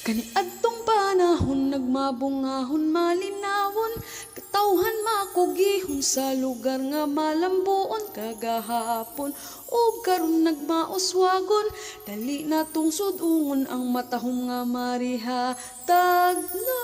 Kaniadtong panahon nagmabungahon malinawon, katawhan makugihon sa lugar nga malambuon kagahapon. Ug karon nagmauswagon, dali natong sudungon ang matahom nga marihatag na.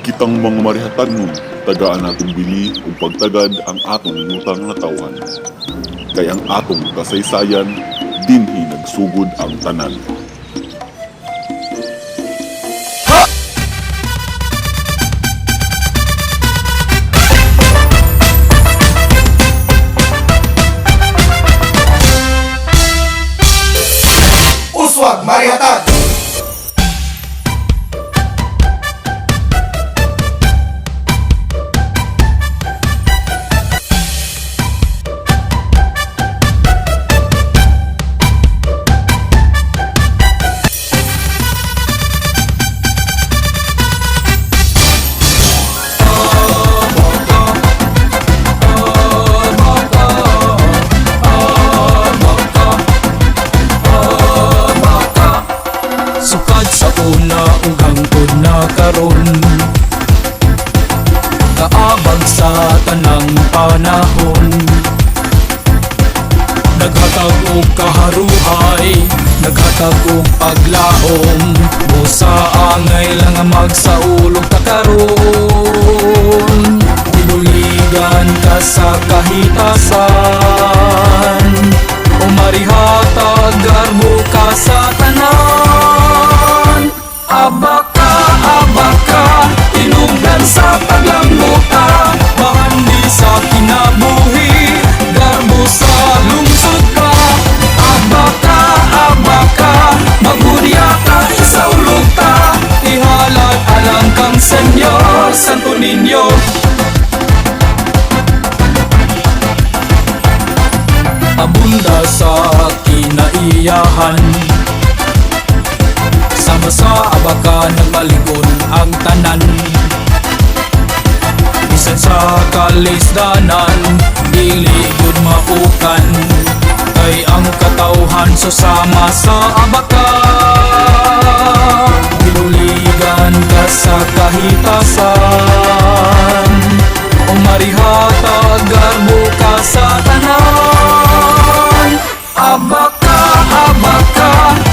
Kitang mga marihatag nun, tagaan natong bili ug pagtagad ang atong inutang na tawhan. Kay ang atong kasaysayan, dinhi nagsugod ang tanan. Uswag marihatag! Karon kaabag sa tanang panahon, naghatag og kaharuhay, naghatag og paglaom, busa angay lang ang magsaulog ta karon. Tinuligan ka sa kahitasan, umarihatag garbo ka sa tanan. Abaka, tinugdan sa paglamuta, mahandi sa kinabuhi, garbo sa lungsod ka. Abaka, magudya ka, isaulog ta, ihalad alang kang Senyor Santo Niño. Abunda sa kinaiyahan, sama sa abaka nagmalingon ang tanan. Bisan sa kalisdanan, dili gud maukan, kay ang katawhan susama sa abaka. Tinuligan ka sa kahitasan, umarihatag garbo ka sa tanan. Abaka,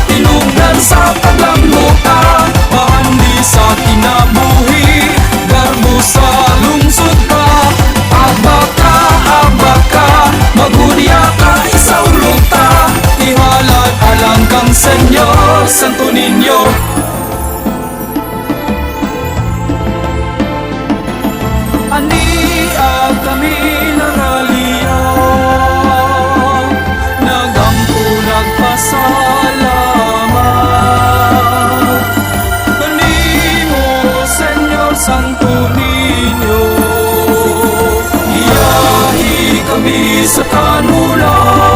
tinugdan sa paglamuta, mahandi sa kinabuhi, garbo sa lungsod ka. Abaka, magudya ka, isaulog ta, ihalad alang kang Senyor Santo Niño. Ani kami nangalian, nagampo nagpasalamat kanimo Senyor Santo Niño. Iyahi kami sa kanulan,